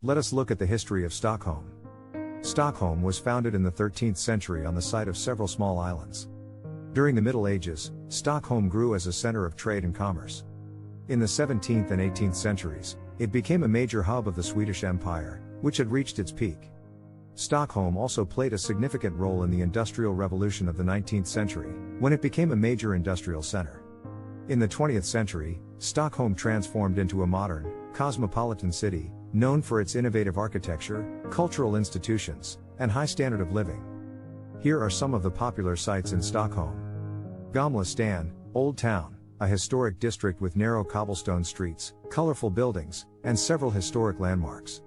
Let us look at the history of Stockholm. Stockholm was founded in the 13th century on the site of several small islands. During the Middle Ages, Stockholm grew as a center of trade and commerce. In the 17th and 18th centuries, it became a major hub of the Swedish Empire, which had reached its peak. Stockholm also played a significant role in the Industrial Revolution of the 19th century, when it became a major industrial center. In the 20th century, Stockholm transformed into a modern, cosmopolitan city, known for its innovative architecture, cultural institutions, and high standard of living. Here are some of the popular sites in Stockholm. Gamla stan, Old Town, a historic district with narrow cobblestone streets, colorful buildings, and several historic landmarks.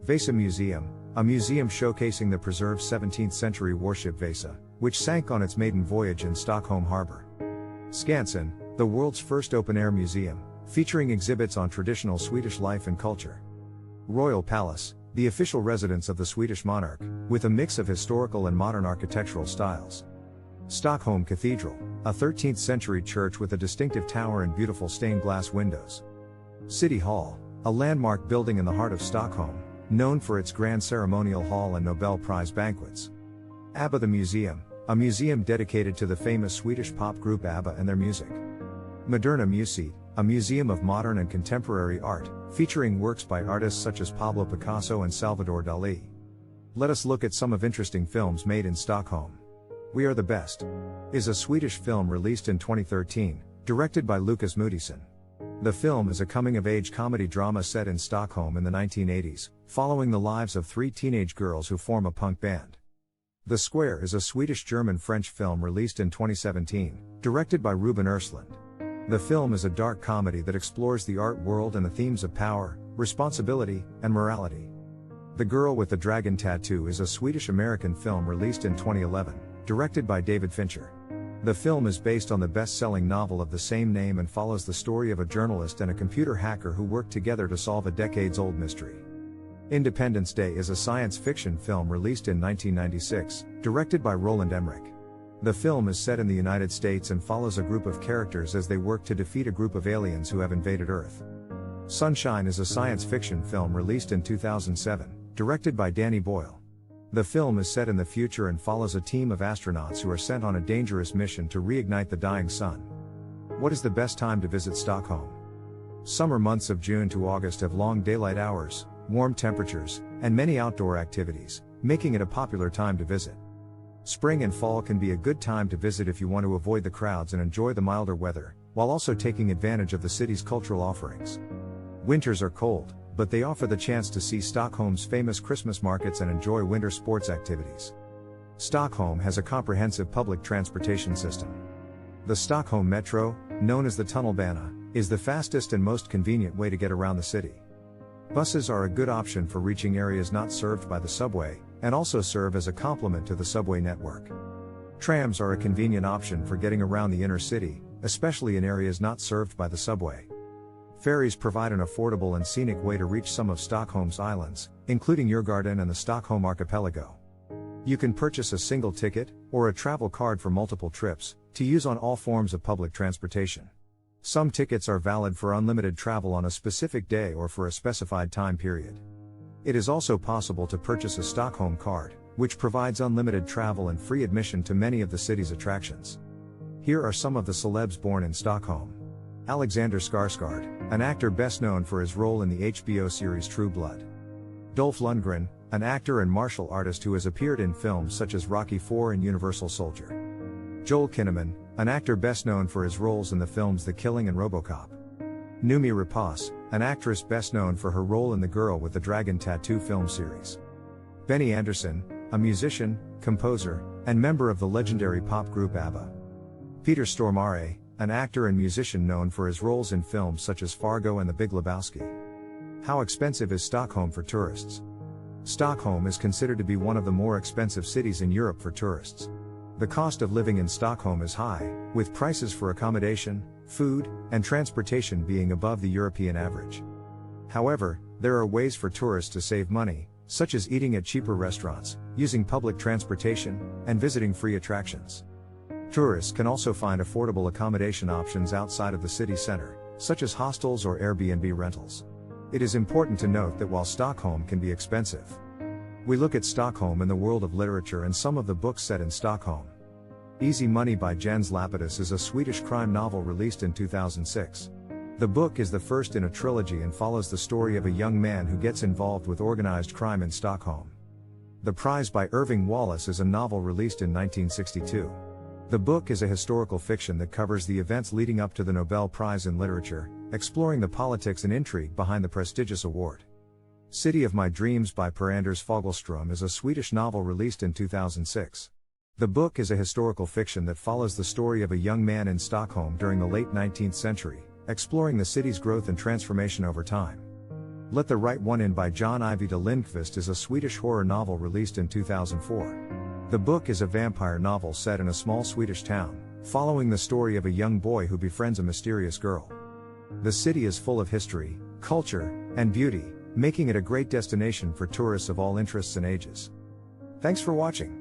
Vasa Museum, a museum showcasing the preserved 17th century warship Vasa, which sank on its maiden voyage in Stockholm harbor. Skansen, the world's first open-air museum, featuring exhibits on traditional Swedish life and culture. Royal Palace, the official residence of the Swedish monarch, with a mix of historical and modern architectural styles. Stockholm Cathedral, a 13th century church with a distinctive tower and beautiful stained glass windows. City Hall, a landmark building in the heart of Stockholm, known for its grand ceremonial hall and Nobel Prize banquets. ABBA the Museum, a museum dedicated to the famous Swedish pop group ABBA and their music. Moderna Museet, a museum of modern and contemporary art, featuring works by artists such as Pablo Picasso and Salvador Dalí. Let us look at some of interesting films made in Stockholm. We Are the Best is a Swedish film released in 2013, directed by Lukas Moodysson. The film is a coming-of-age comedy drama set in Stockholm in the 1980s, following the lives of three teenage girls who form a punk band. The Square is a Swedish-German-French film released in 2017, directed by Ruben Östlund. The film is a dark comedy that explores the art world and the themes of power, responsibility, and morality. The Girl with the Dragon Tattoo is a Swedish-American film released in 2011, directed by David Fincher. The film is based on the best-selling novel of the same name and follows the story of a journalist and a computer hacker who work together to solve a decades-old mystery. Independence Day is a science fiction film released in 1996, directed by Roland Emmerich. The film is set in the United States and follows a group of characters as they work to defeat a group of aliens who have invaded Earth. Sunshine is a science fiction film released in 2007, directed by Danny Boyle. The film is set in the future and follows a team of astronauts who are sent on a dangerous mission to reignite the dying sun. What is the best time to visit Stockholm? Summer months of June to August have long daylight hours, warm temperatures, and many outdoor activities, making it a popular time to visit. Spring and fall can be a good time to visit if you want to avoid the crowds and enjoy the milder weather, while also taking advantage of the city's cultural offerings. Winters are cold, but they offer the chance to see Stockholm's famous Christmas markets and enjoy winter sports activities. Stockholm has a comprehensive public transportation system. The Stockholm Metro, known as the Tunnelbana, is the fastest and most convenient way to get around the city. Buses are a good option for reaching areas not served by the subway, and also serve as a complement to the subway network. Trams are a convenient option for getting around the inner city, especially in areas not served by the subway. Ferries provide an affordable and scenic way to reach some of Stockholm's islands, including Djurgården and the Stockholm archipelago. You can purchase a single ticket, or a travel card for multiple trips, to use on all forms of public transportation. Some tickets are valid for unlimited travel on a specific day or for a specified time period. It is also possible to purchase a Stockholm card, which provides unlimited travel and free admission to many of the city's attractions. Here are some of the celebs born in Stockholm. Alexander Skarsgård, an actor best known for his role in the HBO series True Blood. Dolph Lundgren, an actor and martial artist who has appeared in films such as Rocky IV and Universal Soldier. Joel Kinnaman, an actor best known for his roles in the films The Killing and RoboCop. Noomi Rapace, an actress best known for her role in The Girl with the Dragon Tattoo film series. Benny Andersson, a musician, composer, and member of the legendary pop group ABBA. Peter Stormare, an actor and musician known for his roles in films such as Fargo and The Big Lebowski. How expensive is Stockholm for tourists? Stockholm is considered to be one of the more expensive cities in Europe for tourists. The cost of living in Stockholm is high, with prices for accommodation, food, and transportation being above the European average. However, there are ways for tourists to save money, such as eating at cheaper restaurants, using public transportation, and visiting free attractions. Tourists can also find affordable accommodation options outside of the city center, such as hostels or Airbnb rentals. It is important to note that while Stockholm can be expensive, we look at Stockholm in the world of literature and some of the books set in Stockholm. Easy Money by Jens Lapidus is a Swedish crime novel released in 2006. The book is the first in a trilogy and follows the story of a young man who gets involved with organized crime in Stockholm. The Prize by Irving Wallace is a novel released in 1962. The book is a historical fiction that covers the events leading up to the Nobel Prize in Literature, exploring the politics and intrigue behind the prestigious award. City of My Dreams by Per Anders Fogelström is a Swedish novel released in 2006. The book is a historical fiction that follows the story of a young man in Stockholm during the late 19th century, exploring the city's growth and transformation over time. Let the Right One In by John Ajvide Lindqvist is a Swedish horror novel released in 2004. The book is a vampire novel set in a small Swedish town, following the story of a young boy who befriends a mysterious girl. The city is full of history, culture, and beauty, making it a great destination for tourists of all interests and ages. Thanks for watching.